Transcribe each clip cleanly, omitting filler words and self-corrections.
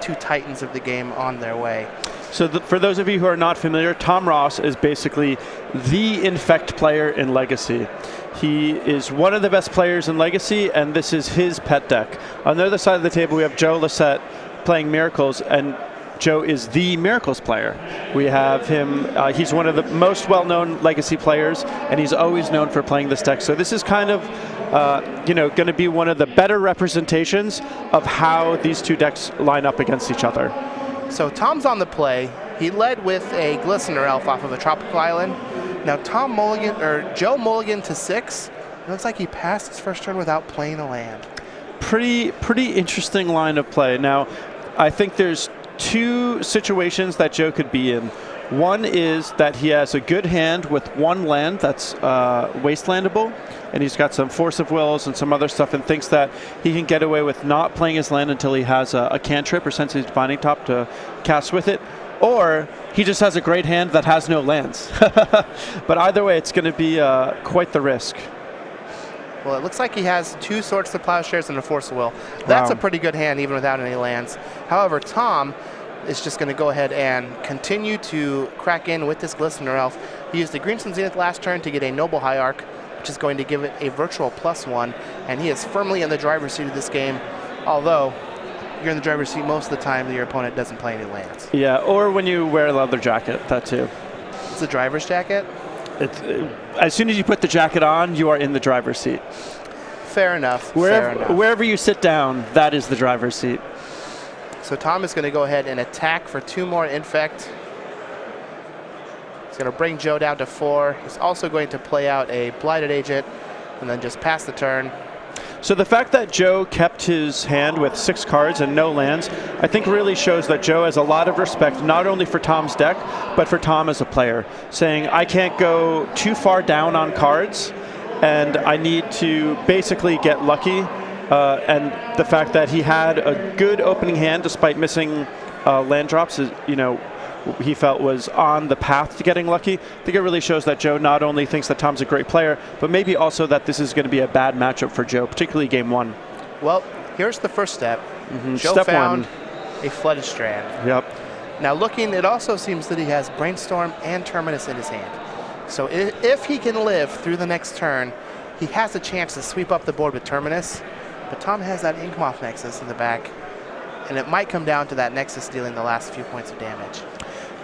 two titans of the game on their way. So for those of you who are not familiar, Tom Ross is basically the Infect player in Legacy. He is one of the best players in Legacy, and this is his pet deck. On the other side of the table, we have Joe Lossett playing Miracles, and Joe is the Miracles player. We have him, he's one of the most well-known Legacy players, and he's always known for playing this deck. So this is kind of, going to be one of the better representations of how these two decks line up against each other. So Tom's on the play. He led with a Glistener Elf off of a tropical island. Now Joe mulligan to 6. It looks like he passed his first turn without playing a land. Pretty interesting line of play. Now, I think there's two situations that Joe could be in. One is that he has a good hand with one land that's wastelandable, and he's got some Force of Wills and some other stuff, and thinks that he can get away with not playing his land until he has a cantrip or Sensitive Divining Top to cast with it. Or he just has a great hand that has no lands. But either way, it's going to be quite the risk. Well, it looks like he has 2 Swords to Plowshares and a Force of Will. That's a pretty good hand, even without any lands. However, Tom is just going to go ahead and continue to crack in with this Glistener Elf. He used the Green Sun Zenith last turn to get a Noble Hierarch, which is going to give it a virtual +1, and he is firmly in the driver's seat of this game, although you're in the driver's seat most of the time that your opponent doesn't play any lands. Yeah, or when you wear a leather jacket, that too. It's a driver's jacket? As soon as you put the jacket on, you are in the driver's seat. Fair enough. Wherever you sit down, that is the driver's seat. So Tom is going to go ahead and attack for 2 more Infect. He's going to bring Joe down to 4. He's also going to play out a Blighted Agent and then just pass the turn. So the fact that Joe kept his hand with 6 cards and no lands, I think really shows that Joe has a lot of respect, not only for Tom's deck, but for Tom as a player, saying, I can't go too far down on cards, and I need to basically get lucky. And the fact that he had a good opening hand despite missing land drops, he felt was on the path to getting lucky. I think it really shows that Joe not only thinks that Tom's a great player, but maybe also that this is going to be a bad matchup for Joe, particularly game 1. Well, here's the first step. Joe Step found 1. a Flooded Strand. Yep. Now looking, it also seems that he has Brainstorm and Terminus in his hand. So if he can live through the next turn, he has a chance to sweep up the board with Terminus. But Tom has that Inkmoth Nexus in the back, and it might come down to that Nexus dealing the last few points of damage.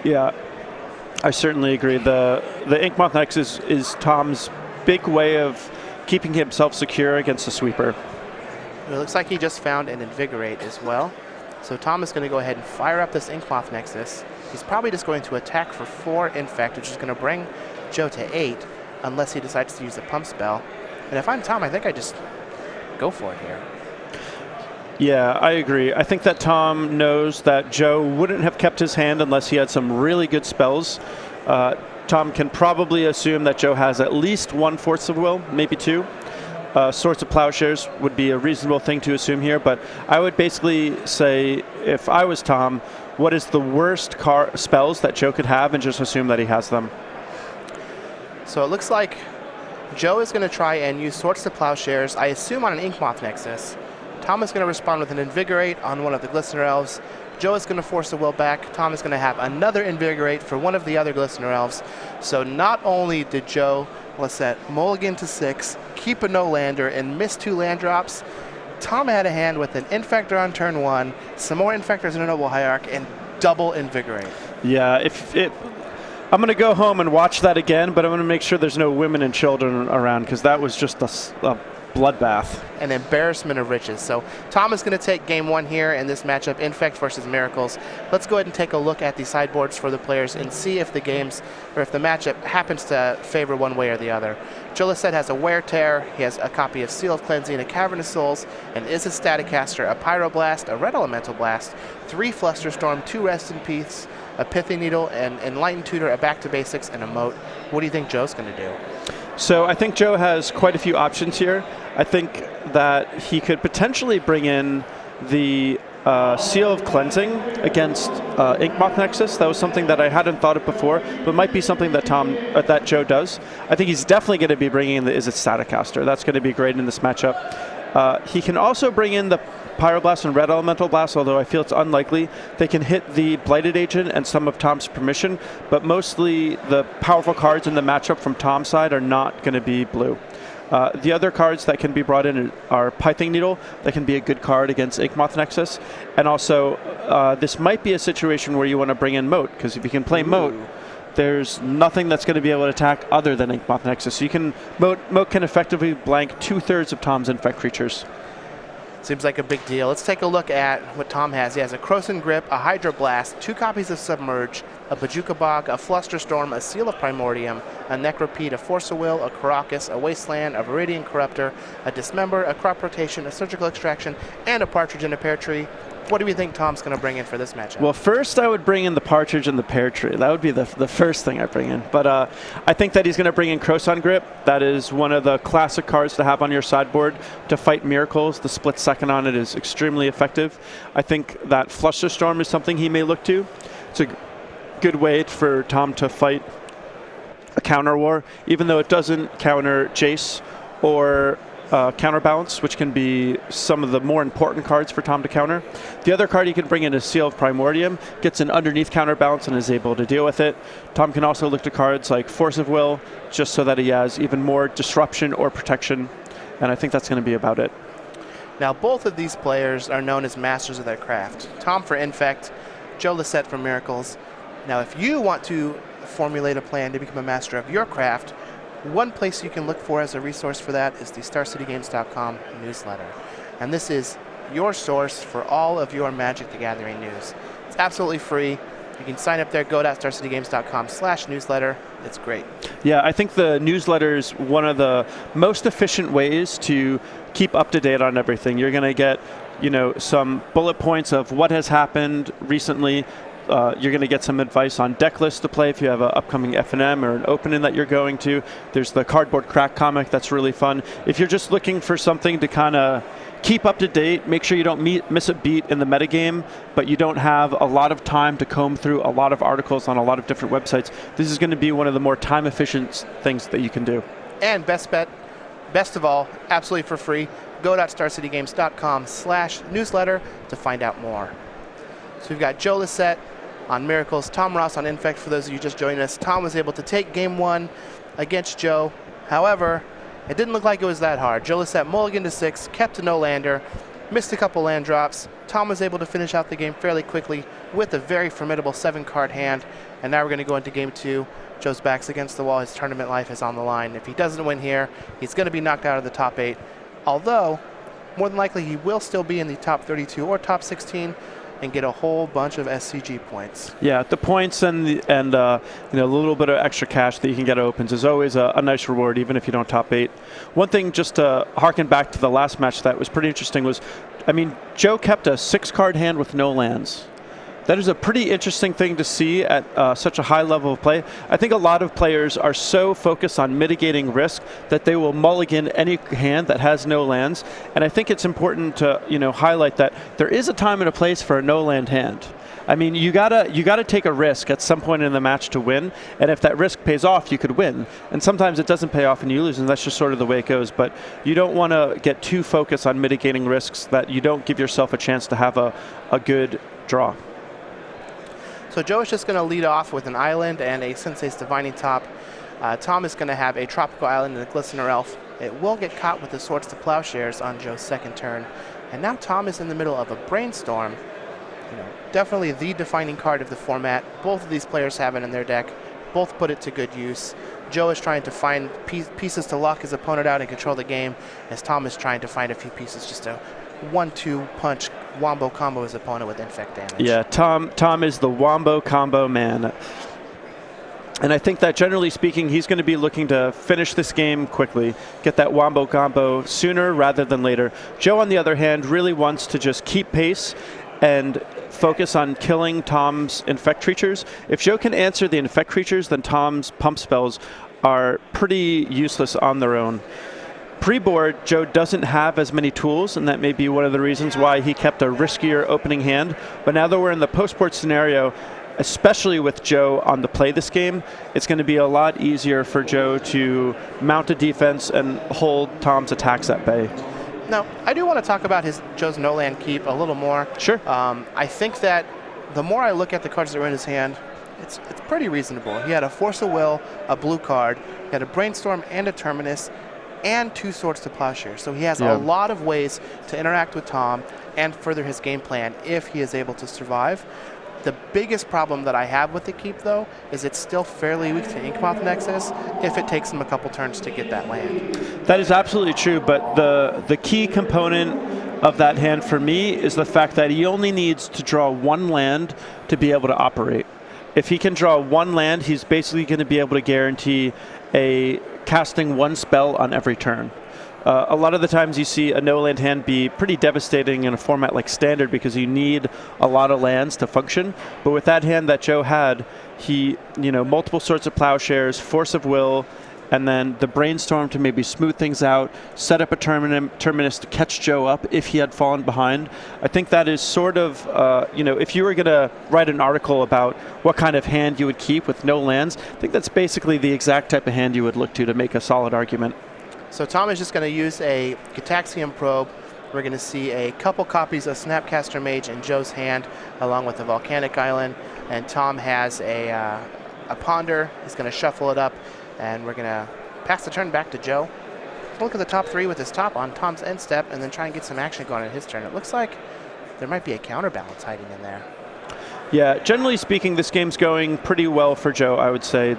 Yeah, I certainly agree. The Inkmoth Nexus is Tom's big way of keeping himself secure against the sweeper. It looks like he just found an Invigorate as well. So Tom is going to go ahead and fire up this Inkmoth Nexus. He's probably just going to attack for 4 Infect, which is going to bring Joe to 8, unless he decides to use a Pump Spell. And if I'm Tom, I think I just go for it here. Yeah, I agree. I think that Tom knows that Joe wouldn't have kept his hand unless he had some really good spells. Tom can probably assume that Joe has at least 1 Force of Will, maybe 2. Swords of Plowshares would be a reasonable thing to assume here, but I would basically say, if I was Tom, what is the worst spells that Joe could have, and just assume that he has them. So it looks like Joe is going to try and use Swords to Plowshares, I assume on an Inkmoth Nexus. Tom is going to respond with an Invigorate on one of the Glistener Elves. Joe is going to force the will back. Tom is going to have another Invigorate for one of the other Glistener Elves. So not only did Joe Lossett mulligan to 6, keep a no-lander, and miss 2 land drops, Tom had a hand with an Infector on turn 1, some more Infectors and a Noble Hierarch, and double Invigorate. Yeah, I'm going to go home and watch that again, but I'm going to make sure there's no women and children around, because that was just a bloodbath. An embarrassment of riches. So Tom is going to take game 1 here in this matchup, Infect versus Miracles. Let's go ahead and take a look at the sideboards for the players and see if the matchup happens to favor one way or the other. Joe Lossett has a Wear Tear, he has a copy of Seal of Cleansing, a Cavern of Souls, and is a Staticaster, a Pyroblast, a Red Elemental Blast, 3 Flusterstorm, 2 Rest in Peace, a Pithy Needle, and Enlightened Tutor, a Back to Basics, and a Moat. What do you think Joe's going to do? So I think Joe has quite a few options here. I think that he could potentially bring in the Seal of Cleansing against Inkmoth Nexus. That was something that I hadn't thought of before, but might be something that that Joe does. I think he's definitely going to be bringing in the Is It Staticaster. That's going to be great in this matchup. He can also bring in the Pyroblast and Red Elemental Blast, although I feel it's unlikely. They can hit the Blighted Agent and some of Tom's Permission, but mostly the powerful cards in the matchup from Tom's side are not going to be blue. The other cards that can be brought in are Pithing Needle. That can be a good card against Inkmoth Nexus. And also, this might be a situation where you want to bring in Moat, because if you can play Moat, there's nothing that's going to be able to attack other than Inkmoth Nexus. So you can Moat can effectively blank 2/3 of Tom's Infect creatures. Seems like a big deal. Let's take a look at what Tom has. He has a Krosan Grip, a Hydroblast, 2 copies of Submerge, a Bajuka Bog, a Flusterstorm, a Seal of Primordium, a Necropede, a Force of Will, a Karakas, a Wasteland, a Viridian Corruptor, a Dismember, a Crop Rotation, a Surgical Extraction, and a Partridge in a Pear Tree. What do we think Tom's going to bring in for this matchup? Well, first I would bring in the Partridge and the Pear Tree. That would be the first thing I bring in. But I think that he's going to bring in Krosan Grip. That is one of the classic cards to have on your sideboard to fight Miracles. The split second on it is extremely effective. I think that Flusterstorm is something he may look to. It's a good way for Tom to fight a counter war, even though it doesn't counter Jace or Counterbalance, which can be some of the more important cards for Tom to counter. The other card he can bring in is Seal of Primordium, gets an underneath counterbalance and is able to deal with it. Tom can also look to cards like Force of Will, just so that he has even more disruption or protection, and I think that's going to be about it. Now, both of these players are known as masters of their craft. Tom for Infect, Joe Lossett for Miracles. Now, if you want to formulate a plan to become a master of your craft, one place you can look for as a resource for that is the StarCityGames.com newsletter. And this is your source for all of your Magic the Gathering news. It's absolutely free. You can sign up there, go to StarCityGames.com/newsletter. It's great. Yeah, I think the newsletter is one of the most efficient ways to keep up to date on everything. You're going to get, some bullet points of what has happened recently. You're going to get some advice on deck lists to play if you have an upcoming FNM or an opening that you're going to. There's the Cardboard Crack comic that's really fun. If you're just looking for something to kind of keep up to date, make sure you don't miss a beat in the metagame, but you don't have a lot of time to comb through a lot of articles on a lot of different websites, this is going to be one of the more time-efficient things that you can do. And best of all, absolutely for free, go to StarCityGames.com/newsletter to find out more. So we've got Joe Lossett on Miracles, Tom Ross on Infect. For those of you just joining us, Tom was able to take game 1 against Joe. However, it didn't look like it was that hard. Joe Lossett mulliganed to 6, kept a no-lander, missed a couple land drops. Tom was able to finish out the game fairly quickly with a very formidable 7-card hand. And now we're going to go into game 2. Joe's back's against the wall. His tournament life is on the line. If he doesn't win here, he's going to be knocked out of the top 8. Although, more than likely, he will still be in the top 32 or top 16 and get a whole bunch of SCG points. Yeah, the points and a little bit of extra cash that you can get at opens is always a nice reward, even if you don't top 8. One thing, just to harken back to the last match that was pretty interesting, was, Joe kept a 6-card hand with no lands. That is a pretty interesting thing to see at such a high level of play. I think a lot of players are so focused on mitigating risk that they will mulligan any hand that has no lands. And I think it's important to highlight that there is a time and a place for a no land hand. You gotta take a risk at some point in the match to win, and if that risk pays off, you could win. And sometimes it doesn't pay off and you lose, and that's just sort of the way it goes. But you don't want to get too focused on mitigating risks that you don't give yourself a chance to have a good draw. So Joe is just going to lead off with an island and a Sensei's Divining Top. Tom is going to have a Tropical Island and a Glistener Elf. It will get caught with the Swords to Plowshares on Joe's second turn. And now Tom is in the middle of a Brainstorm. Definitely the defining card of the format. Both of these players have it in their deck. Both put it to good use. Joe is trying to find pieces to lock his opponent out and control the game, as Tom is trying to find a few pieces just to 1-2 punch wombo combo his opponent with Infect damage. Yeah, Tom is the wombo combo man. And I think that generally speaking, he's going to be looking to finish this game quickly, get that wombo combo sooner rather than later. Joe, on the other hand, really wants to just keep pace and focus on killing Tom's Infect creatures. If Joe can answer the Infect creatures, then Tom's pump spells are pretty useless on their own. Pre-board, Joe doesn't have as many tools, and that may be one of the reasons why he kept a riskier opening hand. But now that we're in the post-board scenario, especially with Joe on the play this game, it's going to be a lot easier for Joe to mount a defense and hold Tom's attacks at bay. Now, I do want to talk about Joe's no-land keep a little more. Sure. I think that the more I look at the cards that were in his hand, it's pretty reasonable. He had a Force of Will, a blue card, he had a Brainstorm and a Terminus, and 2 Swords to Plowshare. So he has a lot of ways to interact with Tom and further his game plan if he is able to survive. The biggest problem that I have with the keep, though, is it's still fairly weak to Inkmoth Nexus if it takes him a couple turns to get that land. That is absolutely true, but the key component of that hand for me is the fact that he only needs to draw 1 land to be able to operate. If he can draw 1 land, he's basically going to be able to guarantee casting 1 spell on every turn. A lot of the times you see a no-land hand be pretty devastating in a format like Standard because you need a lot of lands to function. But with that hand that Joe had, he, multiple sorts of Plowshares, Force of Will, and then the Brainstorm to maybe smooth things out, set up a Terminus to catch Joe up if he had fallen behind. I think that is sort of, if you were going to write an article about what kind of hand you would keep with no lands, I think that's basically the exact type of hand you would look to make a solid argument. So Tom is just going to use a Gitaxian Probe. We're going to see a couple copies of Snapcaster Mage in Joe's hand, along with the Volcanic Island. And Tom has a Ponder. He's going to shuffle it up, and we're going to pass the turn back to Joe. Look at the top 3 with his top on Tom's end step, and then try and get some action going in his turn. It looks like there might be a counterbalance hiding in there. Yeah, generally speaking, this game's going pretty well for Joe, I would say.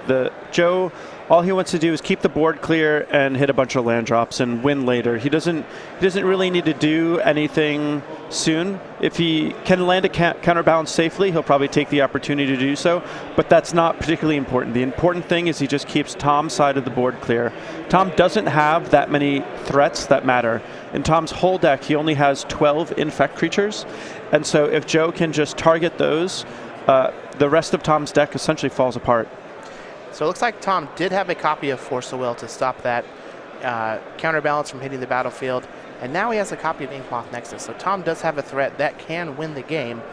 Joe, all he wants to do is keep the board clear and hit a bunch of land drops and win later. He doesn't really need to do anything soon. If he can land a counterbalance safely, he'll probably take the opportunity to do so, but that's not particularly important. The important thing is he just keeps Tom's side of the board clear. Tom doesn't have that many threats that matter. In Tom's whole deck, he only has 12 infect creatures, and so if Joe can just target those, the rest of Tom's deck essentially falls apart. So it looks like Tom did have a copy of Force of Will to stop that counterbalance from hitting the battlefield, and now he has a copy of Inkmoth Nexus. So Tom does have a threat that can win the game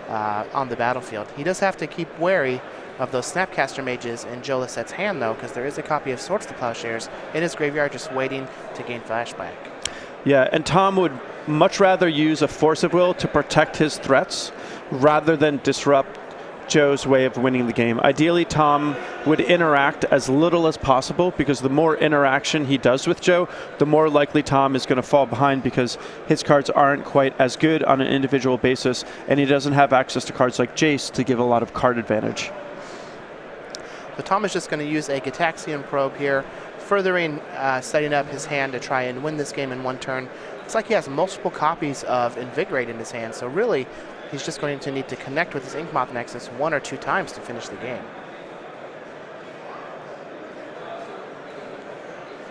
on the battlefield. He does have to keep wary of those Snapcaster Mages in Joe Lossett's hand, though, because there is a copy of Swords to Plowshares in his graveyard just waiting to gain flashback. Yeah, and Tom would much rather use a Force of Will to protect his threats rather than disrupt Joe's way of winning the game. Ideally, Tom would interact as little as possible, because the more interaction he does with Joe, the more likely Tom is going to fall behind, because his cards aren't quite as good on an individual basis, and he doesn't have access to cards like Jace to give a lot of card advantage. So Tom is just going to use a Gitaxian Probe here, furthering setting up his hand to try and win this game in 1 turn. Looks like he has multiple copies of Invigorate in his hand, so really he's just going to need to connect with his Inkmoth Nexus 1 or 2 times to finish the game.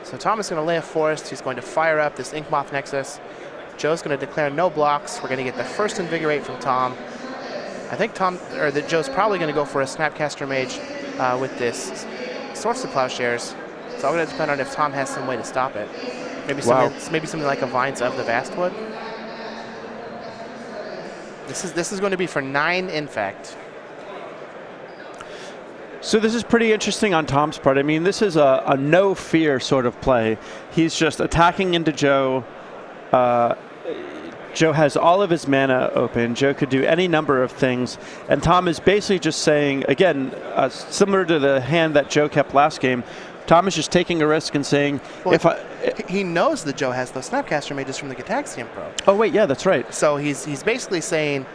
So Tom is going to lay a forest. He's going to fire up this Inkmoth Nexus. Joe's going to declare no blocks. We're going to get the first Invigorate from Tom. I think Joe's probably going to go for a Snapcaster Mage with this Swords to Plowshares. It's all going to depend on if Tom has some way to stop it. Maybe something like a Vines of the Vastwood. This is going to be for 9 infect. So this is pretty interesting on Tom's part. I mean, this is a no fear sort of play. He's just attacking into Joe. Joe has all of his mana open. Joe could do any number of things. And Tom is basically just saying, again, similar to the hand that Joe kept last game, Tom is just taking a risk and saying, well, he knows that Joe has those Snapcaster Mages from the Gitaxian Probe. Oh, wait, yeah, that's right. So he's basically saying,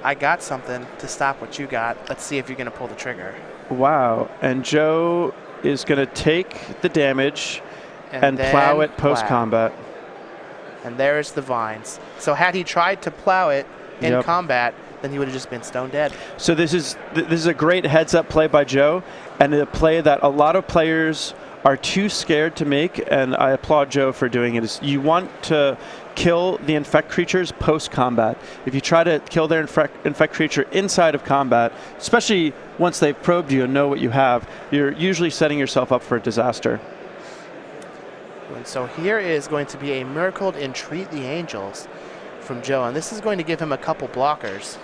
I got something to stop what you got. Let's see if you're going to pull the trigger. Wow. And Joe is going to take the damage and plow it post-combat. And there's the Vines. So had he tried to plow it in combat, then he would have just been stone dead. So this is a great heads-up play by Joe, and a play that a lot of players are too scared to make, and I applaud Joe for doing it. You want to kill the infect creatures post-combat. If you try to kill their infect creature inside of combat, especially once they've probed you and know what you have, you're usually setting yourself up for a disaster. And so here is going to be a Miracled Entreat the Angels from Joe, and this is going to give him a couple blockers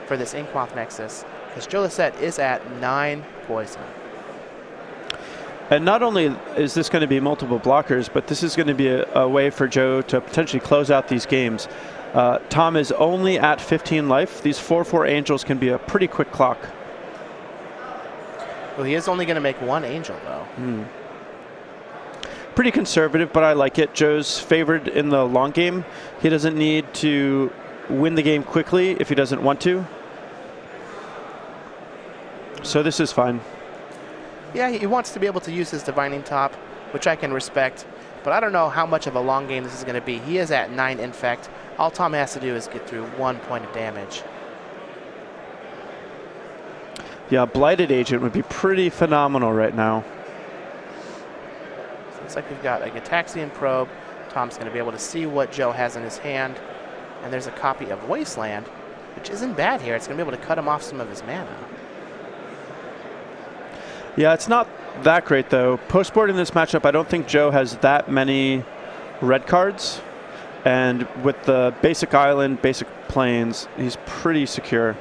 for this Inkmoth Nexus, because Joe Lossett is at 9 poison. And not only is this going to be multiple blockers, but this is going to be a way for Joe to potentially close out these games. Tom is only at 15 life. These 4/4 angels can be a pretty quick clock. Well, he is only going to make one angel, though. Pretty conservative, but I like it. Joe's favored in the long game. He doesn't need to win the game quickly if he doesn't want to. So this is fine. Yeah, he wants to be able to use his divining top, which I can respect, but I don't know how much of a long game this is going to be. He is at 9 infect. All Tom has to do is get through 1 point of damage. Yeah, Blighted Agent would be pretty phenomenal right now. So looks like we've got a Gitaxian Probe. Tom's going to be able to see what Joe has in his hand, and there's a copy of Wasteland, which isn't bad here. It's going to be able to cut him off some of his mana. Yeah, it's not that great, though. Post-board in this matchup, I don't think Joe has that many red cards. And with the basic island, basic plains, he's pretty secure.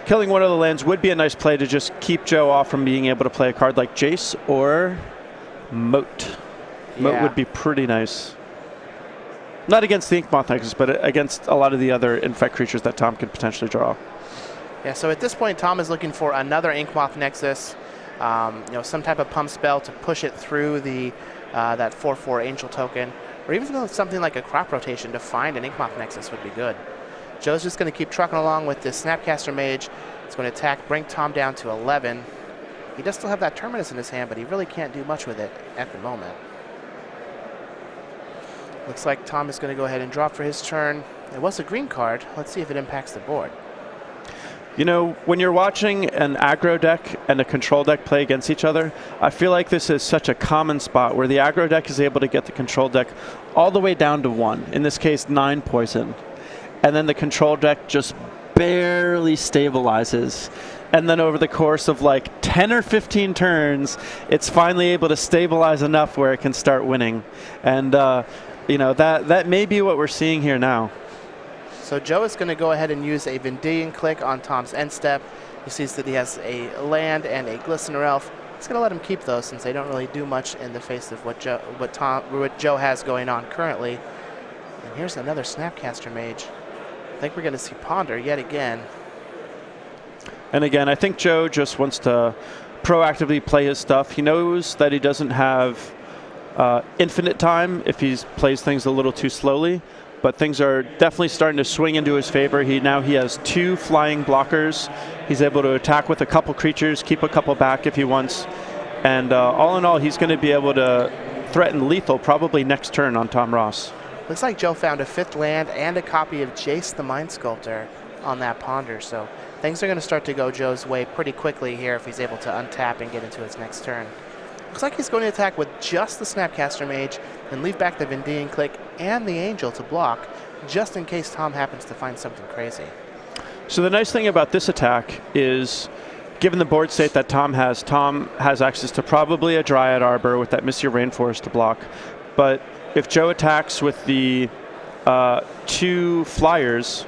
Killing one of the lands would be a nice play to just keep Joe off from being able to play a card like Jace or Moat. Moat would be pretty nice. Not against the Inkmoth Nexus, but against a lot of the other infect creatures that Tom could potentially draw. Yeah, so at this point, Tom is looking for another Inkmoth Nexus, some type of pump spell to push it through the that 4/4 Angel token, or even something like a Crop Rotation to find an Inkmoth Nexus would be good. Joe's just going to keep trucking along with this Snapcaster Mage. It's going to attack, bring Tom down to 11. He does still have that Terminus in his hand, but he really can't do much with it at the moment. Looks like Tom is going to go ahead and drop for his turn. It was a green card. Let's see if it impacts the board. You know, when you're watching an aggro deck and a control deck play against each other, I feel like this is such a common spot where the aggro deck is able to get the control deck all the way down to 1, in this case 9 poison. And then the control deck just barely stabilizes. And then over the course of like 10 or 15 turns, it's finally able to stabilize enough where it can start winning. And, that may be what we're seeing here now. So Joe is going to go ahead and use a Vendilion Click on Tom's end step. He sees that he has a land and a Glistener Elf. He's going to let him keep those since they don't really do much in the face of what Joe has going on currently. And here's another Snapcaster Mage. I think we're going to see Ponder yet again. And again, I think Joe just wants to proactively play his stuff. He knows that he doesn't have infinite time if he plays things a little too slowly. But things are definitely starting to swing into his favor. He has 2 flying blockers. He's able to attack with a couple creatures, keep a couple back if he wants. And all in all, he's going to be able to threaten lethal probably next turn on Tom Ross. Looks like Joe found a 5th land and a copy of Jace the Mind Sculptor on that Ponder. So things are going to start to go Joe's way pretty quickly here if he's able to untap and get into his next turn. Looks like he's going to attack with just the Snapcaster Mage and leave back the Vendilion Click and the Angel to block, just in case Tom happens to find something crazy. So the nice thing about this attack is, given the board state that Tom has access to probably a Dryad Arbor with that Misty Rainforest to block. But if Joe attacks with the 2 flyers,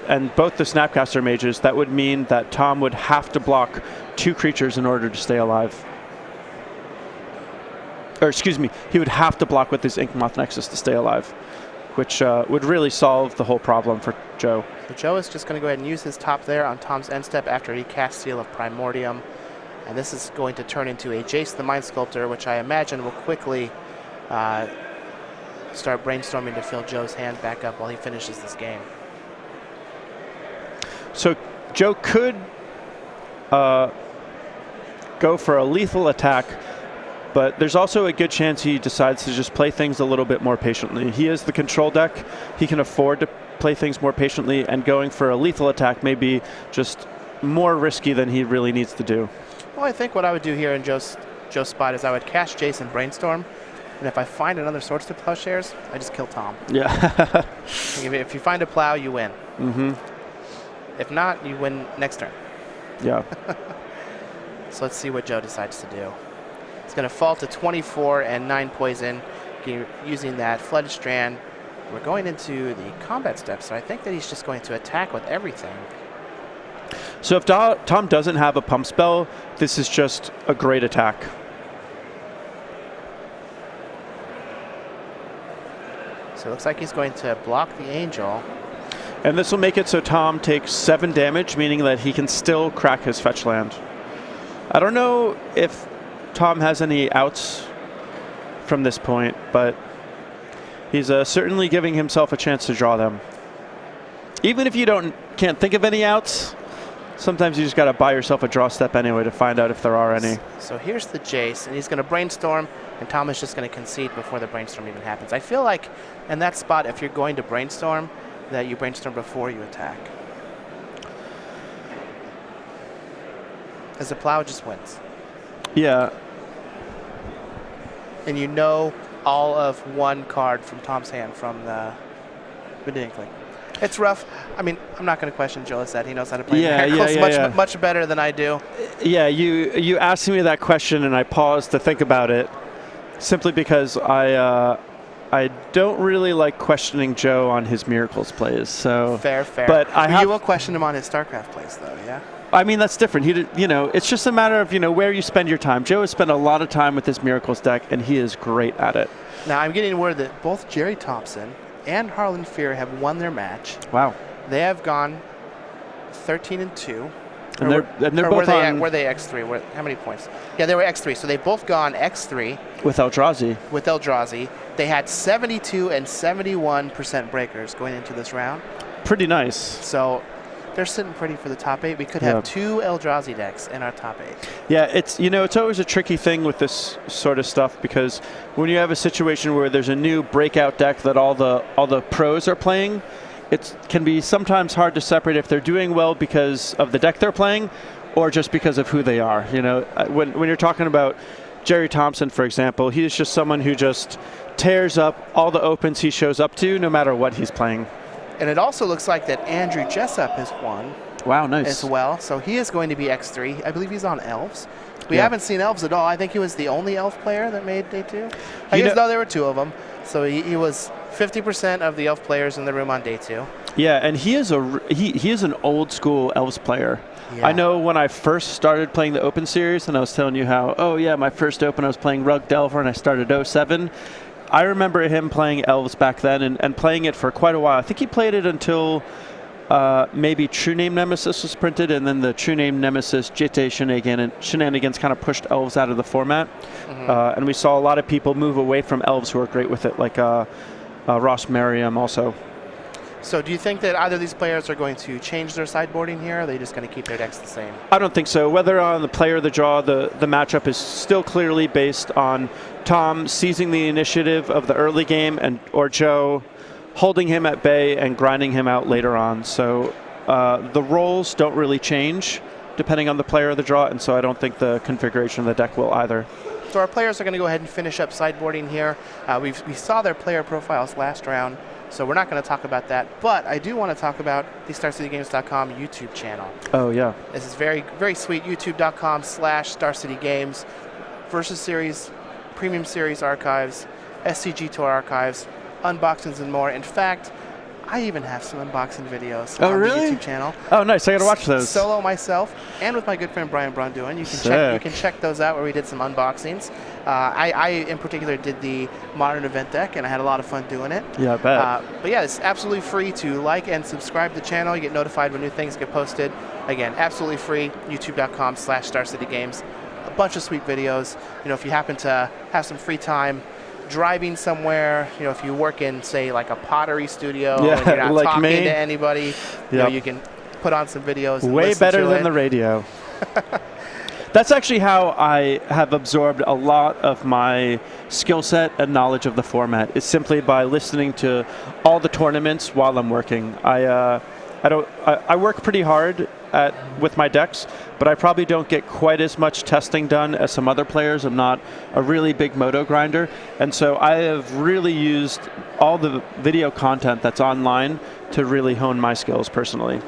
and both the Snapcaster Mages, that would mean that Tom would have to block 2 creatures in order to stay alive. Or excuse me, he would have to block with his Inkmoth Nexus to stay alive, which would really solve the whole problem for Joe. So Joe is just going to go ahead and use his top there on Tom's end step after he casts Seal of Primordium. And this is going to turn into a Jace the Mind Sculptor, which I imagine will quickly start brainstorming to fill Joe's hand back up while he finishes this game. So Joe could go for a lethal attack, but there's also a good chance he decides to just play things a little bit more patiently. He is the control deck. He can afford to play things more patiently, and going for a lethal attack may be just more risky than he really needs to do. Well, I think what I would do here in Joe's spot is I would cast Jace and Brainstorm, and if I find another Swords to Plowshares, I just kill Tom. Yeah. If you find a plow, you win. Mm-hmm. If not, you win next turn. Yeah. So let's see what Joe decides to do. It's going to fall to 24 and 9 poison, using that Flooded Strand. We're going into the combat steps, so I think that he's just going to attack with everything. So if Tom doesn't have a pump spell, this is just a great attack. So it looks like he's going to block the Angel. And this will make it so Tom takes 7 damage, meaning that he can still crack his fetch land. I don't know if Tom has any outs from this point, but he's certainly giving himself a chance to draw them. Even if you can't think of any outs, sometimes you just got to buy yourself a draw step anyway to find out if there are any. So here's the Jace, and he's going to brainstorm, and Tom is just going to concede before the brainstorm even happens. I feel like in that spot, if you're going to brainstorm, that you brainstorm before you attack. As the plow just wins. Yeah. And you know all of one card from Tom's hand from the Inkling. It's rough. I mean, I'm not going to question Joe Lossett. He knows how to play Miracles much better than I do. Yeah, you asked me that question, and I paused to think about it, simply because I don't really like questioning Joe on his Miracles plays. So fair. But you will question him on his StarCraft plays, though, yeah? I mean, that's different. It's just a matter of, where you spend your time. Joe has spent a lot of time with his Miracles deck, and he is great at it. Now, I'm getting word that both Jerry Thompson and Harlan Fear have won their match. Wow. They have gone 13-2. And they're both were they X3? How many points? Yeah, they were X3. So they've both gone X3. With Eldrazi. With Eldrazi. They had 72 and 71% breakers going into this round. Pretty nice. So they're sitting pretty for the top 8. We could have 2 Eldrazi decks in our top 8. Yeah, it's always a tricky thing with this sort of stuff, because when you have a situation where there's a new breakout deck that all the pros are playing, it can be sometimes hard to separate if they're doing well because of the deck they're playing or just because of who they are. When you're talking about Jerry Thompson, for example, he is just someone who just tears up all the opens he shows up to, no matter what he's playing. And it also looks like that Andrew Jessup has won. Wow, nice. As well. So he is going to be X3. I believe he's on Elves. We haven't seen Elves at all. I think he was the only Elf player that made day 2. I guess there were 2 of them. So he was 50% of the Elf players in the room on day 2. Yeah, and he is an old school Elves player. Yeah. I know when I first started playing the Open Series, and I was telling you how, my first Open I was playing Rug Delver, and I started 07. I remember him playing Elves back then and playing it for quite a while. I think he played it until maybe True Name Nemesis was printed, and then the True Name Nemesis JT shenanigans kind of pushed Elves out of the format. Mm-hmm. And we saw a lot of people move away from Elves who are great with it, like Ross Merriam also. So do you think that either of these players are going to change their sideboarding here, or are they just going to keep their decks the same? I don't think so. Whether on the play or the draw, the matchup is still clearly based on Tom seizing the initiative of the early game or Joe holding him at bay and grinding him out later on. So the roles don't really change depending on the player or the draw, and so I don't think the configuration of the deck will either. So our players are going to go ahead and finish up sideboarding here. We saw their player profiles last round, so we're not going to talk about that. But I do want to talk about the StarCityGames.com YouTube channel. Oh, yeah. This is very, very sweet. YouTube.com/StarCityGames. Versus Series, Premium Series archives, SCG Tour archives, unboxings, and more. In fact, I even have some unboxing videos on the YouTube channel. Oh, nice. I got to watch those. Solo myself and with my good friend Brian Brunduin. You can check those out where we did some unboxings. I in particular did the Modern Event deck, and I had a lot of fun doing it. Yeah, I bet. But yeah, it's absolutely free to like and subscribe to the channel. You get notified when new things get posted. Again, absolutely free. YouTube.com/StarCityGames. A bunch of sweet videos. If you happen to have some free time, driving somewhere, if you work in, say, like a pottery studio and you're not like talking me. to anybody, you can put on some videos. And way better than the radio. That's actually how I have absorbed a lot of my skill set and knowledge of the format. Is simply by listening to all the tournaments while I'm working. I work pretty hard with my decks, but I probably don't get quite as much testing done as some other players. I'm not a really big moto grinder, and so I have really used all the video content that's online to really hone my skills personally.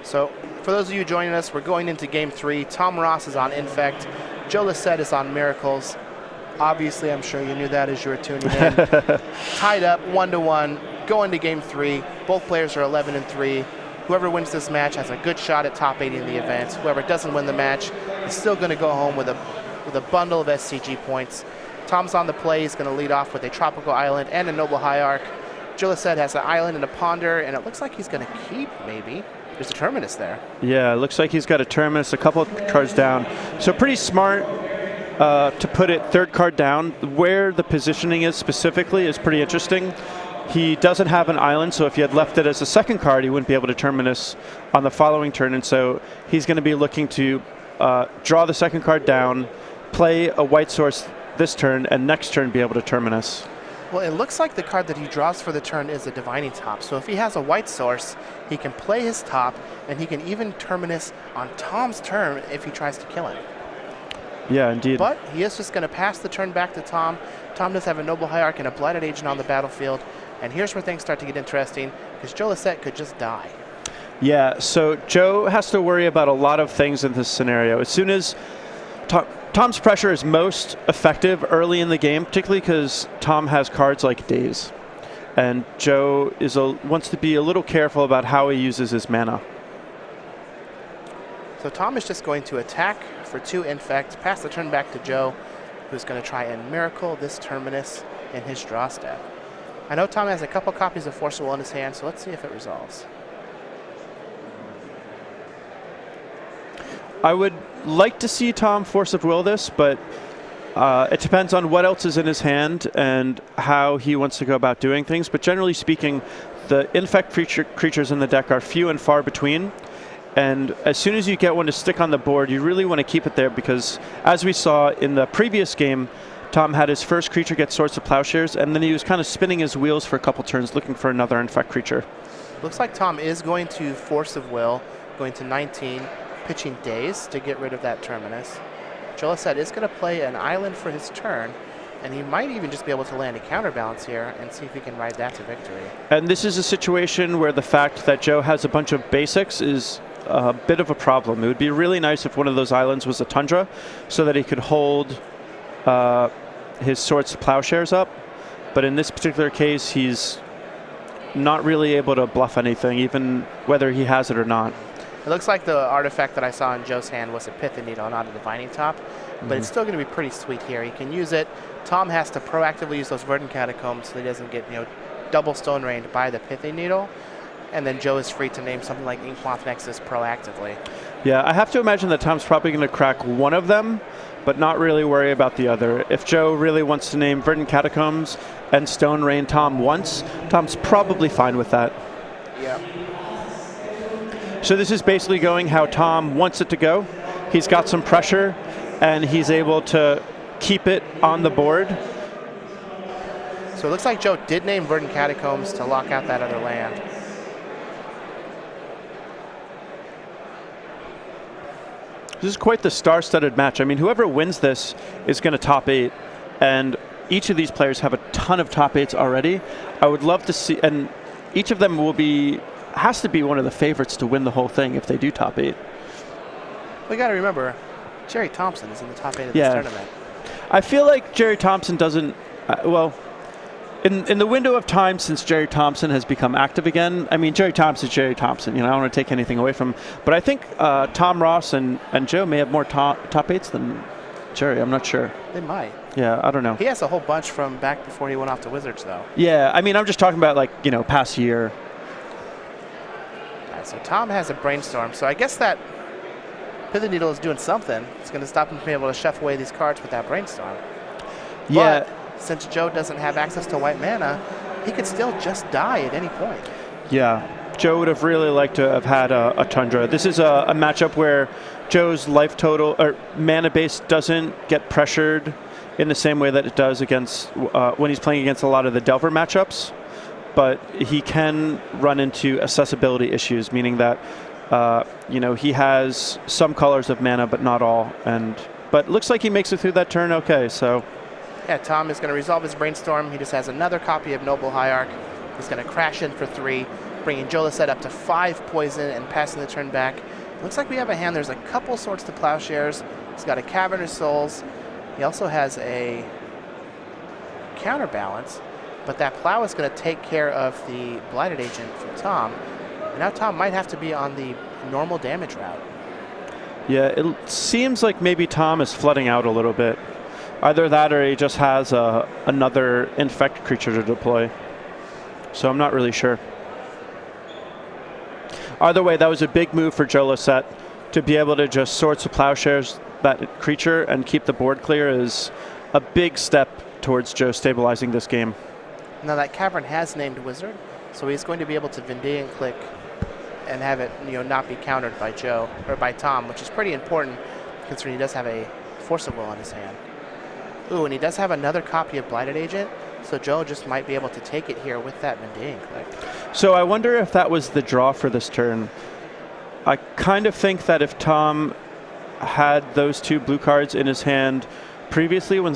So for those of you joining us, we're going into Game 3. Tom Ross is on Infect. Joe Lossett is on Miracles. Obviously, I'm sure you knew that as you were tuning in. Tied up 1-1, going to Game 3. Both players are 11-3. Whoever wins this match has a good shot at top 8 in the event. Whoever doesn't win the match is still going to go home with a bundle of SCG points. Tom's on the play. He's going to lead off with a Tropical Island and a Noble Hierarch. Joe Lossett has an Island and a Ponder, and it looks like he's going to keep, maybe. There's a Terminus there. Yeah, it looks like he's got a Terminus, a couple of cards down. So pretty smart to put it third card down. Where the positioning is specifically is pretty interesting. He doesn't have an island, so if you had left it as a second card, he wouldn't be able to Terminus on the following turn, and so he's going to be looking to draw the second card down, play a white source this turn, and next turn be able to Terminus. Well, it looks like the card that he draws for the turn is a Divining Top, so if he has a white source, he can play his top, and he can even Terminus on Tom's turn if he tries to kill him. Yeah, indeed. But he is just going to pass the turn back to Tom. Tom does have a Noble Hierarch and a Blighted Agent on the battlefield. And here's where things start to get interesting, because Joe Lossett could just die. Yeah, so Joe has to worry about a lot of things in this scenario. As soon as Tom's pressure is most effective early in the game, particularly because Tom has cards like Daze. And Joe wants to be a little careful about how he uses his mana. So Tom is just going to attack for 2 Infect, pass the turn back to Joe, who's going to try and Miracle this Terminus in his draw step. I know Tom has a couple copies of Force of Will in his hand, so let's see if it resolves. I would like to see Tom Force of Will this, but it depends on what else is in his hand and how he wants to go about doing things. But generally speaking, the Infect creatures in the deck are few and far between. And as soon as you get one to stick on the board, you really want to keep it there because, as we saw in the previous game, Tom had his first creature get Swords to Plowshares, and then he was kind of spinning his wheels for a couple turns looking for another Infect creature. Looks like Tom is going to Force of Will, going to 19, pitching Daze to get rid of that Terminus. Joe Lossett is going to play an island for his turn, and he might even just be able to land a counterbalance here and see if he can ride that to victory. And this is a situation where the fact that Joe has a bunch of basics is a bit of a problem. It would be really nice if one of those islands was a Tundra so that he could hold his Swords to Plowshares up, but in this particular case he's not really able to bluff anything, even whether he has it or not. It looks like the artifact that I saw in Joe's hand was a Pithy Needle, not a Divining Top, but it's still going to be pretty sweet here. He can use it. Tom has to proactively use those Verdant Catacombs so he doesn't get double Stone Rained by the Pithy Needle, and then Joe is free to name something like Inkmoth Nexus proactively. Yeah, I have to imagine that Tom's probably going to crack one of them, but not really worry about the other. If Joe really wants to name Verdant Catacombs and Stone Rain Tom once, Tom's probably fine with that. Yeah. So this is basically going how Tom wants it to go. He's got some pressure, and he's able to keep it on the board. So it looks like Joe did name Verdant Catacombs to lock out that other land. This is quite the star-studded match. I mean, whoever wins this is going to top 8, and each of these players have a ton of top 8s already. I would love to see, and each of them has to be one of the favorites to win the whole thing if they do top 8. We got to remember, Jerry Thompson is in the top 8 of this tournament. I feel like Jerry Thompson doesn't, in the window of time since Jerry Thompson has become active again, I mean, Jerry Thompson's Jerry Thompson. I don't want to take anything away from him. But I think Tom Ross and Joe may have more top 8s than Jerry. I'm not sure. They might. Yeah, I don't know. He has a whole bunch from back before he went off to Wizards, though. Yeah, I mean, I'm just talking about, past year. All right, so Tom has a Brainstorm. So I guess that Pithy Needle is doing something. It's going to stop him from being able to chef away these cards with that Brainstorm. Yeah. But since Joe doesn't have access to white mana, he could still just die at any point. Yeah, Joe would have really liked to have had a Tundra. This is a matchup where Joe's life total or mana base doesn't get pressured in the same way that it does against when he's playing against a lot of the Delver matchups, but he can run into accessibility issues, meaning that he has some colors of mana but not all. But looks like he makes it through that turn okay. So. Yeah, Tom is going to resolve his Brainstorm. He just has another copy of Noble Hierarch. He's going to crash in for 3, bringing Joe Lossett up to 5 poison and passing the turn back. Looks like we have a hand. There's a couple Swords to Plowshares. He's got a Cavernous Souls. He also has a Counterbalance, but that Plow is going to take care of the Blighted Agent for Tom. And now Tom might have to be on the normal damage route. Yeah, it seems like maybe Tom is flooding out a little bit. Either that or he just has another infect creature to deploy. So I'm not really sure. Either way, that was a big move for Joe Lossett. To be able to just Swords to Plowshares that creature and keep the board clear is a big step towards Joe stabilizing this game. Now that Cavern has named Wizard, so he's going to be able to Vendée and click and have it, not be countered by Joe or by Tom, which is pretty important considering he does have a Force of Will in his hand. Ooh, and he does have another copy of Blighted Agent, so Joe just might be able to take it here with that Vendée and click. So I wonder if that was the draw for this turn. I kind of think that if Tom had those 2 blue cards in his hand previously when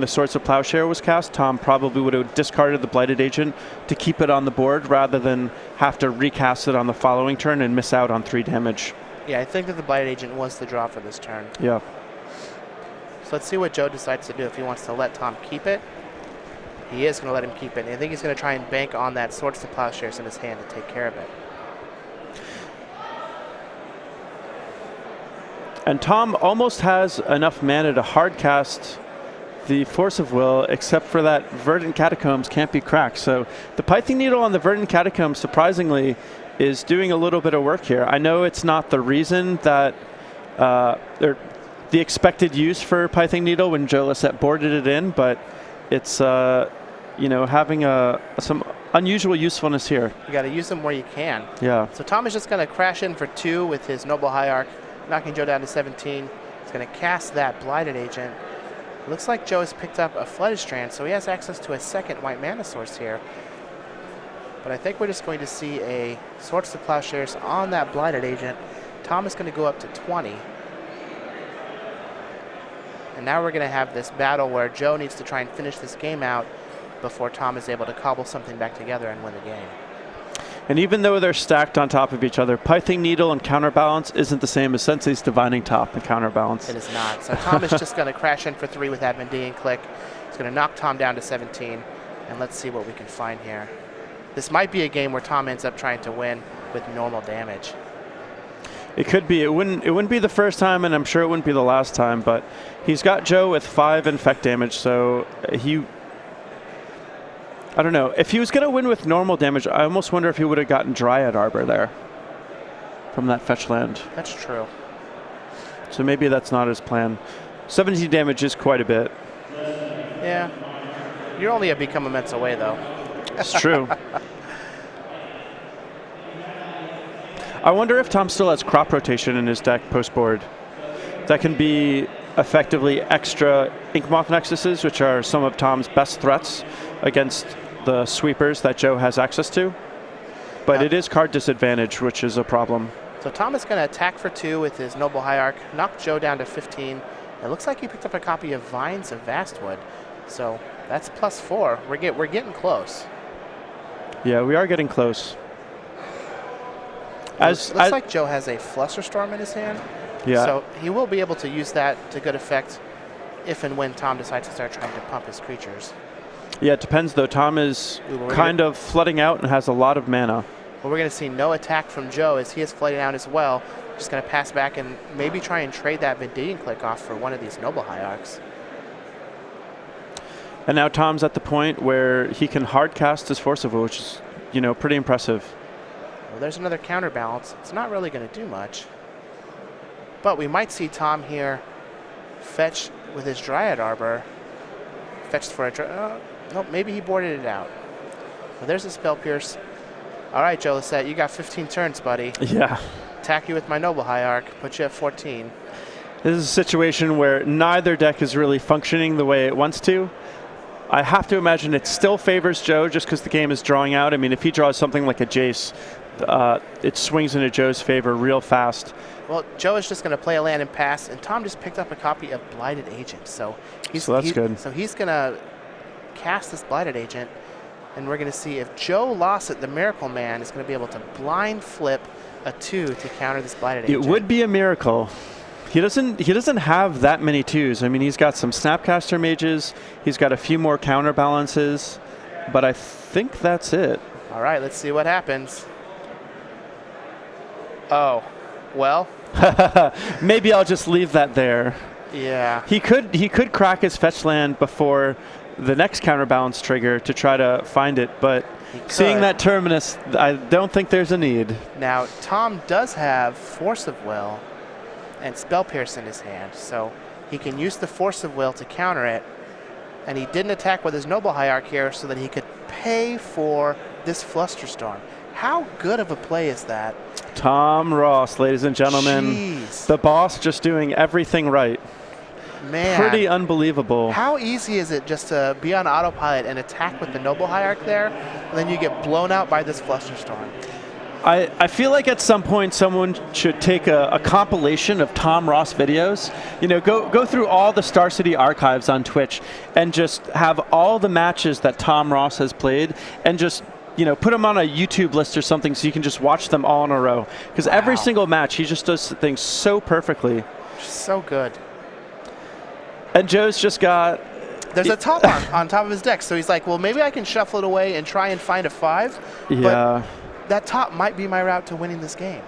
the Swords of Plowshare was cast, Tom probably would have discarded the Blighted Agent to keep it on the board rather than have to recast it on the following turn and miss out on 3 damage. Yeah, I think that the Blighted Agent was the draw for this turn. Yeah. So let's see what Joe decides to do. If he wants to let Tom keep it, he is going to let him keep it. And I think he's going to try and bank on that Swords to Plowshares in his hand to take care of it. And Tom almost has enough mana to hardcast the Force of Will, except for that Verdant Catacombs can't be cracked. So the Pithing Needle on the Verdant Catacombs, surprisingly, is doing a little bit of work here. I know it's not the reason that, or the expected use for Pithing Needle when Joe Lossett boarded it in, but it's, having some unusual usefulness here. You got to use them where you can. Yeah. So Tom is just going to crash in for 2 with his Noble Hierarch, knocking Joe down to 17. He's going to cast that Blighted Agent. It looks like Joe has picked up a Flooded Strand, so he has access to a second white mana source here. But I think we're just going to see a Swords to Plowshares on that Blighted Agent. Tom is going to go up to 20. And now we're going to have this battle where Joe needs to try and finish this game out before Tom is able to cobble something back together and win the game. And even though they're stacked on top of each other, Pithing Needle and Counterbalance isn't the same as Sensei's Divining Top and Counterbalance. It is not. So Tom is just going to crash in for 3 with that Vendée and click. He's going to knock Tom down to 17. And let's see what we can find here. This might be a game where Tom ends up trying to win with normal damage. It could be. It wouldn't be the first time, and I'm sure it wouldn't be the last time, but he's got Joe with 5 infect damage, so I don't know. If he was going to win with normal damage, I almost wonder if he would have gotten Dryad Arbor there from that fetch land. That's true. So maybe that's not his plan. 17 damage is quite a bit. Yeah. You're only a Become Immense away, though. It's true. I wonder if Tom still has Crop Rotation in his deck post-board. That can be effectively extra Inkmoth Nexuses, which are some of Tom's best threats against the sweepers that Joe has access to. But it is card disadvantage, which is a problem. So Tom is going to attack for 2 with his Noble Hierarch, knock Joe down to 15. It looks like he picked up a copy of Vines of Vastwood. So that's +4. We're getting close. Yeah, we are getting close. Looks like Joe has a Flusterstorm in his hand. Yeah. So he will be able to use that to good effect if and when Tom decides to start trying to pump his creatures. Yeah, it depends, though. Tom is kind of flooding out and has a lot of mana. Well, we're going to see no attack from Joe as he is flooding out as well. Just going to pass back and maybe try and trade that Vendée and click off for one of these Noble Hierarchs. And now Tom's at the point where he can hard cast his Force of Will, which is, pretty impressive. Well, there's another counterbalance. It's not really going to do much. But we might see Tom here fetch with his Dryad Arbor. Fetched for a... nope, maybe he boarded it out. Well, there's a Spell Pierce. All right, Joe Lossett, you got 15 turns, buddy. Yeah. Attack you with my Noble Hierarch. Put you at 14. This is a situation where neither deck is really functioning the way it wants to. I have to imagine it still favors Joe just because the game is drawing out. I mean, if he draws something like a Jace, it swings into Joe's favor real fast. Well, Joe is just going to play a land and pass, and Tom just picked up a copy of Blighted Agent. So that's good. So he's going to cast this Blighted Agent, and we're going to see if Joe Lossett, the Miracle Man, is going to be able to blind flip a 2 to counter this Blighted Agent. It would be a miracle. He doesn't have that many 2s. I mean, he's got some Snapcaster Mages. He's got a few more counterbalances, but I think that's it. All right, let's see what happens. Oh, well, Maybe I'll just leave that there. yeah. He could crack his fetch land before the next counterbalance trigger to try to find it, but seeing could. that terminus, I don't think there's a need. Now, Tom does have Force of Will and Spell Pierce in his hand, so he can use the Force of Will to counter it, and he didn't attack with his Noble Hierarch here so that he could pay for this Flusterstorm. How good of a play is that? Tom Ross, ladies and gentlemen. Jeez. The boss just doing everything right. Man. Pretty unbelievable. How easy is it just to be on autopilot and attack with the Noble Hierarch there, and then you get blown out by this Flusterstorm? I feel like at some point someone should take a compilation of Tom Ross videos. You know, go through all the Star City archives on Twitch and just have all the matches that Tom Ross has played and just, you know, put them on a YouTube list or something so you can just watch them all in a row. Because every single match, he just does things so perfectly. So good. And Joe's just got... There's a top on top of his deck, so he's like, well, maybe I can shuffle it away and try and find a 5. Yeah. But that top might be my route to winning this game.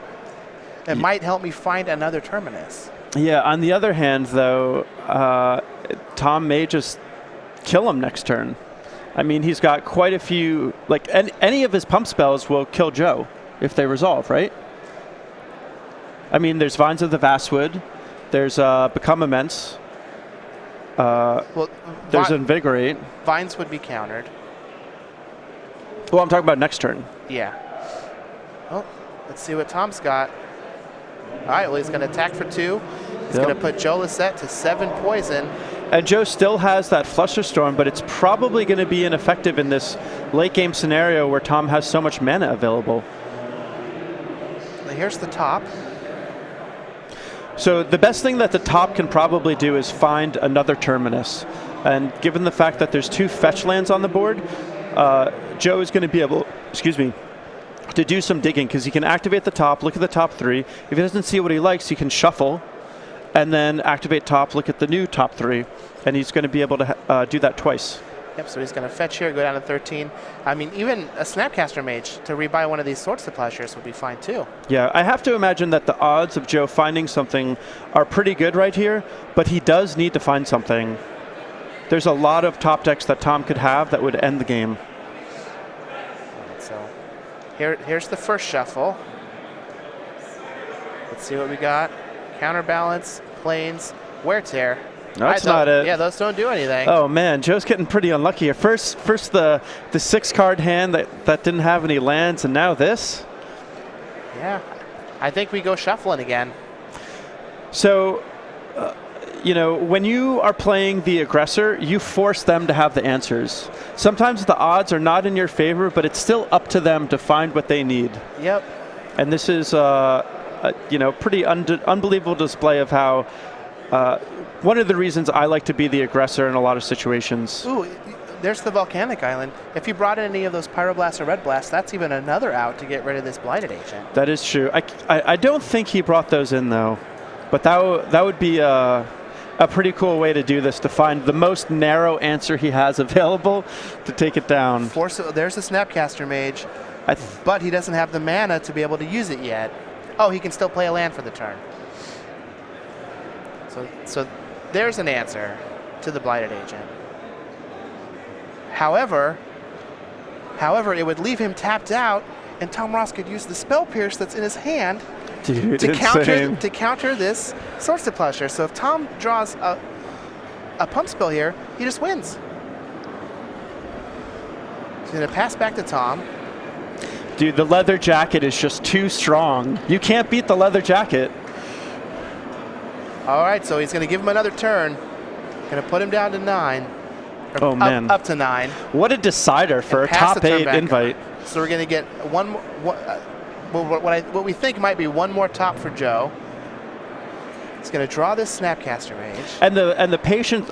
It might help me find another terminus. Yeah, on the other hand, though, Tom may just kill him next turn. I mean, he's got quite a few, like, any of his pump spells will kill Joe if they resolve, right? I mean, there's Vines of the Vastwood, there's Become Immense, Well, there's Invigorate. Vines would be countered. Well, I'm talking about next turn. Yeah. Well, let's see what Tom's got. All right, well, he's going to attack for 2. He's going to put Joe Lossett to 7 poison. And Joe still has that Flusterstorm, but it's probably going to be ineffective in this late game scenario where Tom has so much mana available. Now here's the top. So the best thing that the top can probably do is find another terminus. And given the fact that there's 2 fetch lands on the board, Joe is going to be able, to do some digging because he can activate the top, look at the top 3. If he doesn't see what he likes, he can shuffle and then activate top, look at the new top 3. And he's going to be able to do that twice. Yep, so he's going to fetch here, go down to 13. I mean, even a Snapcaster Mage to rebuy one of these Swords to Plowshares would be fine too. Yeah, I have to imagine that the odds of Joe finding something are pretty good right here, but he does need to find something. There's a lot of top decks that Tom could have that would end the game. So here's the first shuffle. Let's see what we got. Counterbalance, Plains, Wear Tear. No, that's not it. Yeah, those don't do anything. Oh man, Joe's getting pretty unlucky here. First the 6-card hand that didn't have any lands, and now this. Yeah, I think we go shuffling again. So, you know, when you are playing the aggressor, you force them to have the answers. Sometimes the odds are not in your favor, but it's still up to them to find what they need. Yep. And this is, you know, pretty unbelievable display of how. One of the reasons I like to be the aggressor in a lot of situations. Ooh, there's the Volcanic Island. If you brought in any of those Pyroblasts or Red Blasts, that's even another out to get rid of this Blighted Agent. That is true. I don't think he brought those in, though. But that would be a pretty cool way to do this, to find the most narrow answer he has available to take it down. There's the Snapcaster Mage, but he doesn't have the mana to be able to use it yet. Oh, he can still play a land for the turn. So there's an answer to the Blighted Agent. However, it would leave him tapped out, and Tom Ross could use the Spell Pierce that's in his hand to counter this Swords to Plowshare. So if Tom draws a pump spell here, he just wins. So he's going to pass back to Tom. Dude, the leather jacket is just too strong. You can't beat the leather jacket. All right, so he's going to give him another turn. Going to put him down to 9. Oh, man. Up to 9. What a decider for a top 8 invite. So we're going to get what we think might be one more top for Joe. He's going to draw this Snapcaster Mage. And the patience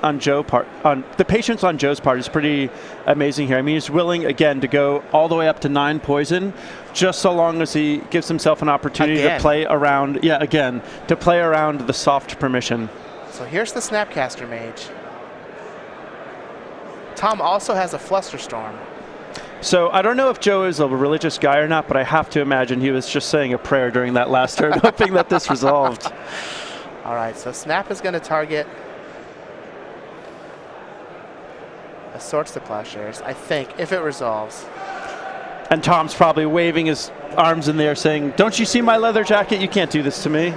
on Joe's part is pretty amazing here. I mean, he's willing again to go all the way up to 9 poison, just so long as he gives himself an opportunity to play around. Yeah, again, to play around the soft permission. So here's the Snapcaster Mage. Tom also has a Flusterstorm. So I don't know if Joe is a religious guy or not, but I have to imagine he was just saying a prayer during that last turn, hoping that this resolved. All right, so Snap is going to target Assorts the Plowshares, I think, if it resolves. And Tom's probably waving his arms in there saying, don't you see my leather jacket? You can't do this to me.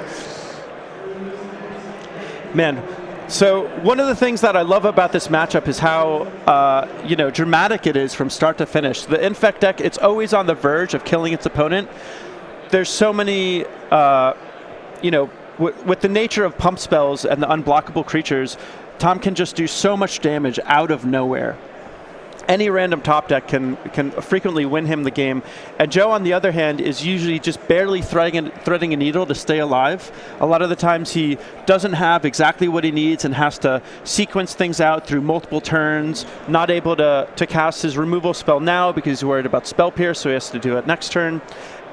Man, so one of the things that I love about this matchup is how dramatic it is from start to finish. The Infect deck, it's always on the verge of killing its opponent. There's so many, with the nature of pump spells and the unblockable creatures, Tom can just do so much damage out of nowhere. Any random top deck can frequently win him the game. And Joe, on the other hand, is usually just barely threading a needle to stay alive. A lot of the times he doesn't have exactly what he needs and has to sequence things out through multiple turns, not able to cast his removal spell now because he's worried about Spell Pierce, so he has to do it next turn.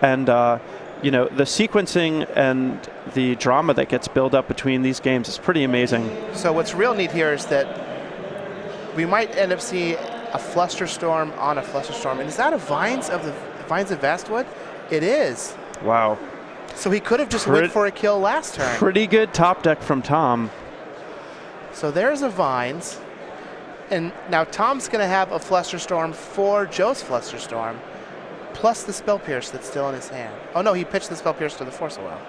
And the sequencing and the drama that gets built up between these games is pretty amazing. So what's real neat here is that we might end up seeing a Flusterstorm on a Flusterstorm. And is that a Vines of Vastwood? It is. Wow. So he could have just went for a kill last turn. Pretty good top deck from Tom. So there's a Vines. And now Tom's going to have a Flusterstorm for Joe's Flusterstorm, plus the Spell Pierce that's still in his hand. Oh no, he pitched the Spell Pierce to the Force of Will.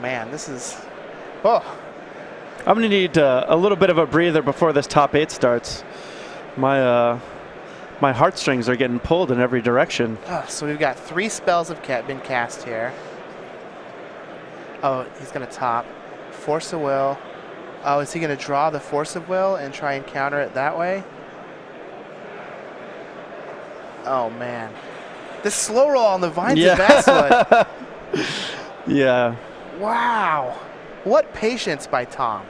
Man, this is... Oh. I'm going to need a little bit of a breather before this top 8 starts. My heartstrings are getting pulled in every direction. Oh, so we've got 3 spells have been cast here. Oh, he's going to top. Force of Will. Oh, is he going to draw the Force of Will and try and counter it that way? Oh, man. This slow roll on the Vines of Vastwood. Yeah. Wow. What patience by Tom.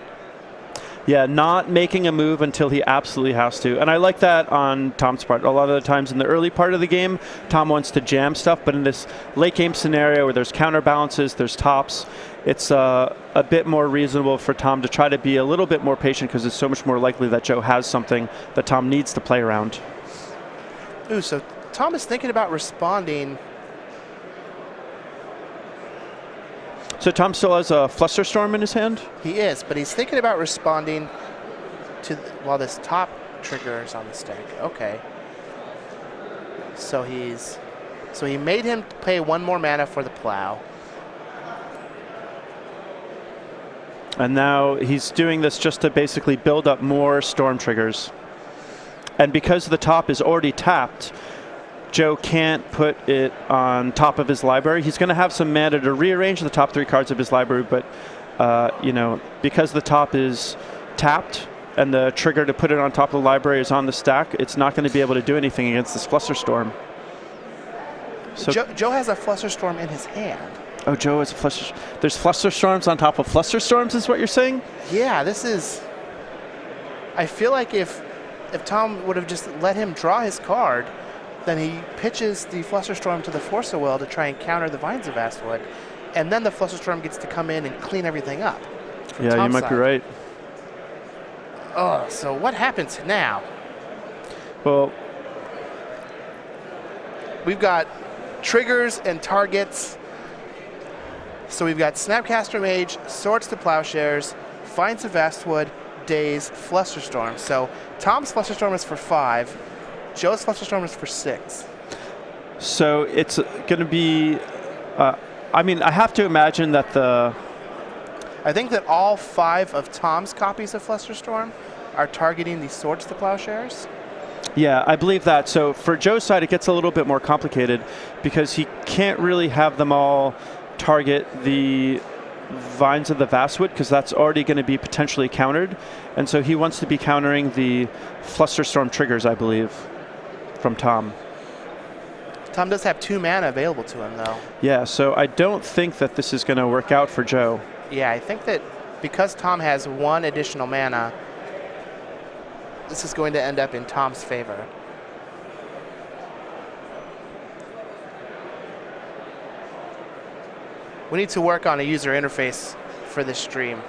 Yeah, not making a move until he absolutely has to. And I like that on Tom's part. A lot of the times in the early part of the game, Tom wants to jam stuff, but in this late game scenario where there's counterbalances, there's tops, it's a bit more reasonable for Tom to try to be a little bit more patient because it's so much more likely that Joe has something that Tom needs to play around. Ooh, so Tom is thinking about responding. So Tom still has a Flusterstorm in his hand? He is, but he's thinking about responding to while this top trigger is on the stack. Okay. So he made him pay 1 more mana for the plow. And now he's doing this just to basically build up more storm triggers. And because the top is already tapped, Joe can't put it on top of his library. He's going to have some mana to rearrange the top 3 cards of his library, but because the top is tapped and the trigger to put it on top of the library is on the stack, it's not going to be able to do anything against this Flusterstorm. So Joe has a Flusterstorm in his hand. Oh, Joe has a Flusterstorm. There's Flusterstorms on top of Flusterstorms is what you're saying? Yeah, this is... I feel like if Tom would have just let him draw his card, then he pitches the Flusterstorm to the Force of Will to try and counter the Vines of Vastwood, and then the Flusterstorm gets to come in and clean everything up. Yeah, you might be right. Oh, so what happens now? Well, we've got triggers and targets. So we've got Snapcaster Mage, Swords to Plowshares, Vines of Vastwood, Daze, Flusterstorm. So Tom's Flusterstorm is for 5. Joe's Flusterstorm is for 6. So it's going to be, I have to imagine that I think that all 5 of Tom's copies of Flusterstorm are targeting the Swords to Plowshares. Yeah, I believe that. So for Joe's side, it gets a little bit more complicated because he can't really have them all target the Vines of the Vastwood because that's already going to be potentially countered. And so he wants to be countering the Flusterstorm triggers, I believe, from Tom. Tom does have 2 mana available to him, though. Yeah, so I don't think that this is going to work out for Joe. Yeah, I think that because Tom has 1 additional mana, this is going to end up in Tom's favor. We need to work on a user interface for this stream.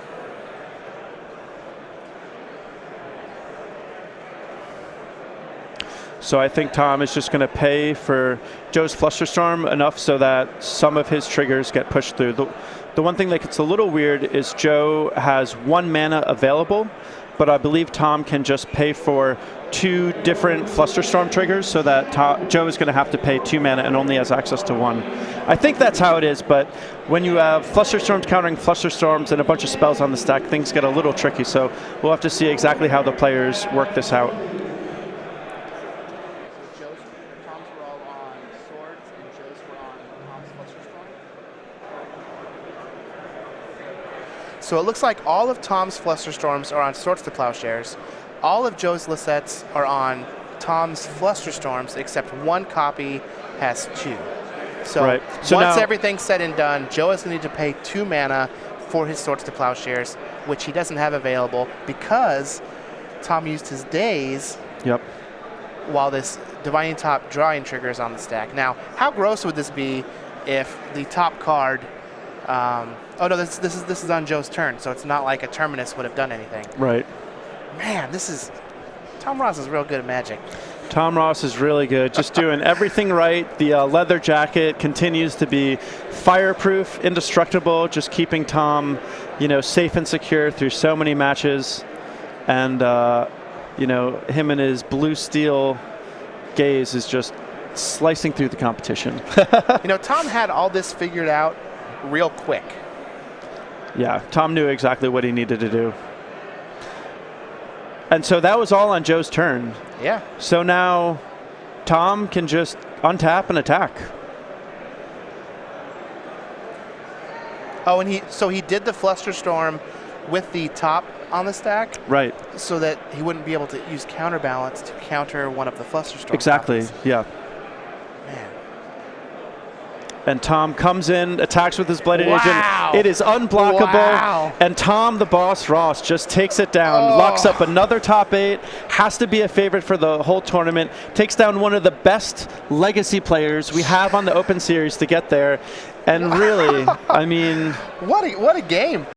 So I think Tom is just going to pay for Joe's Flusterstorm enough so that some of his triggers get pushed through. The one thing that gets a little weird is Joe has 1 mana available, but I believe Tom can just pay for 2 different Flusterstorm triggers so that Joe is going to have to pay 2 mana and only has access to 1. I think that's how it is, but when you have Flusterstorms countering Flusterstorms and a bunch of spells on the stack, things get a little tricky. So we'll have to see exactly how the players work this out. Tom's were all on swords and Joe's were on Tom's Flusterstorm. So it looks like all of Tom's Flusterstorms are on Swords to Plowshares. All of Joe's Lossetts are on Tom's Flusterstorms, except 1 copy has 2. So, once everything's said and done, Joe is going to need to pay 2 mana for his Swords to Plowshares, which he doesn't have available because Tom used his days while this Divining Top drawing trigger is on the stack. Now, how gross would this be if the top card... oh no, this is on Joe's turn, so it's not like a Terminus would have done anything. Right. Man, Tom Ross is real good at Magic. Tom Ross is really good, just doing everything right. The leather jacket continues to be fireproof, indestructible, just keeping Tom, safe and secure through so many matches. And, him and his blue steel gaze is just slicing through the competition. Tom had all this figured out real quick. Yeah, Tom knew exactly what he needed to do. And so that was all on Joe's turn. Yeah. So now Tom can just untap and attack. Oh, and he did the Flusterstorm with the top on the stack? Right. So that he wouldn't be able to use Counterbalance to counter one of the Flusterstorm Exactly, copies. Yeah. Man. And Tom comes in, attacks with his Bladed Wow. Agent. It is unblockable. Wow. And Tom, the boss, Ross, just takes it down, locks up another top 8, has to be a favorite for the whole tournament, takes down one of the best legacy players we have on the Open Series to get there. And really, I mean... What a game.